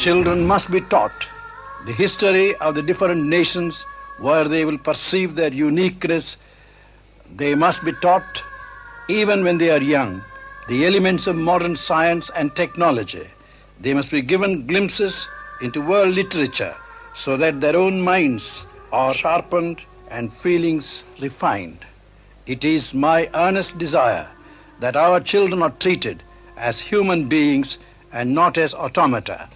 Children must be taught the history of the different nations where they will perceive their uniqueness. They must be taught, even when they are young, the elements of modern science and technology. They must be given glimpses into world literature so that their own minds are sharpened and feelings refined. It is my earnest desire that our children are treated as human beings and not as automata.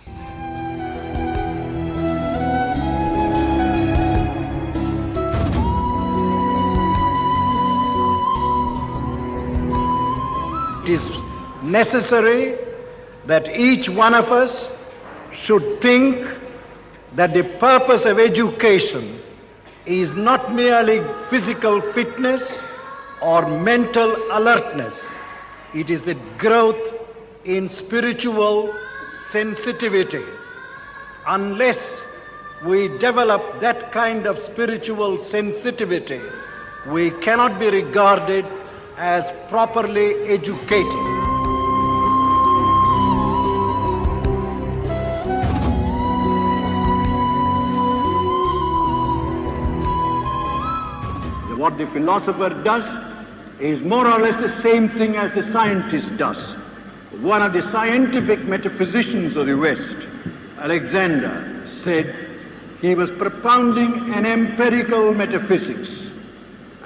It is necessary that each one of us should think that the purpose of education is not merely physical fitness or mental alertness. It is the growth in spiritual sensitivity. Unless we develop that kind of spiritual sensitivity, we cannot be regarded as properly educated. What the philosopher does is more or less the same thing as the scientist does. One of the scientific metaphysicians of the West, Alexander, said he was propounding an empirical metaphysics.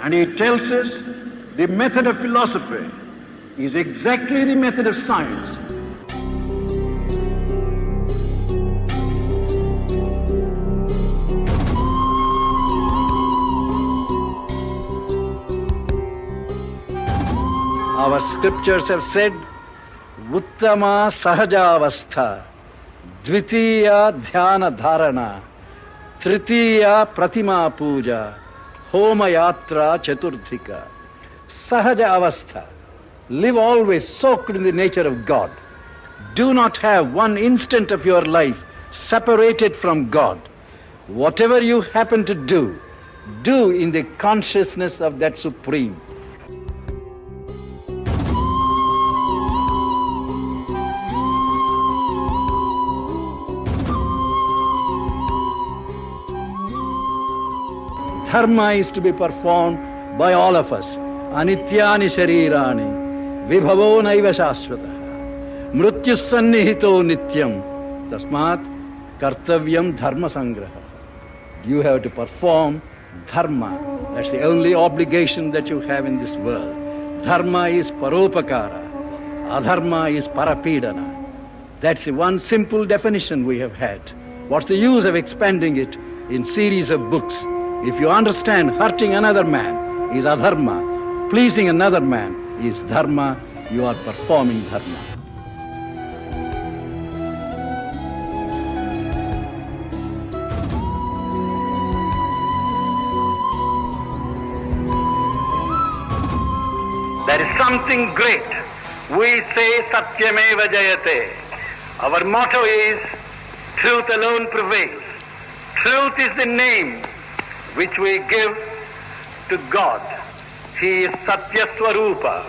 And he tells us the method of philosophy is exactly the method of science. Our scriptures have said, Uttama Sahajavastha, Dvitiya Dhyana Dharana, Tritiya Pratima Puja, Homa Yatra Chaturthika. Sahaja Avastha, live always soaked in the nature of God. Do not have one instant of your life separated from God. Whatever you happen to do, do in the consciousness of that Supreme. Dharma is to be performed by all of us. Anityani sharirani, vibhavo naiva shashvatah, mrutyus sannihito nityam, tasmat kartavyam dharma sangraha. You have to perform dharma. That's the only obligation that you have in this world. Dharma is paropakara, adharma is parapidana. That's the one simple definition we have had. What's the use of expanding it in series of books? If you understand hurting another man is adharma, pleasing another man is dharma, you are performing dharma. There is something great. We say Satyameva Jayate. Our motto is truth alone prevails. Truth is the name which we give to God. He is Satya Swarupa.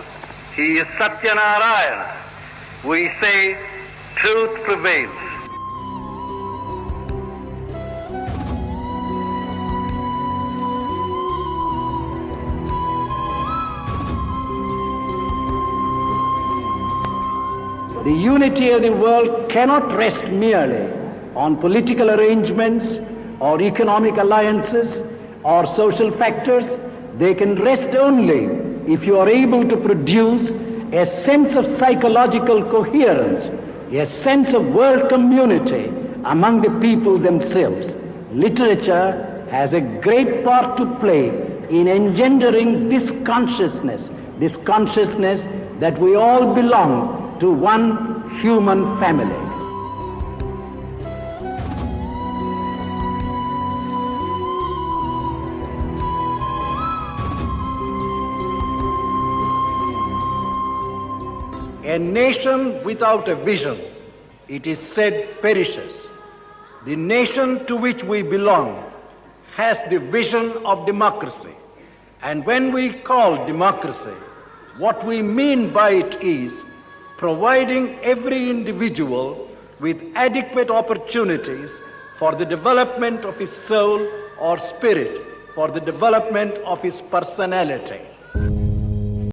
He is Satya Narayana. We say truth prevails. The unity of the world cannot rest merely on political arrangements or economic alliances or social factors. They can rest only if you are able to produce a sense of psychological coherence, a sense of world community among the people themselves. Literature has a great part to play in engendering this consciousness that we all belong to one human family. A nation without a vision, it is said, perishes. The nation to which we belong has the vision of democracy. And when we call democracy, what we mean by it is providing every individual with adequate opportunities for the development of his soul or spirit, for the development of his personality.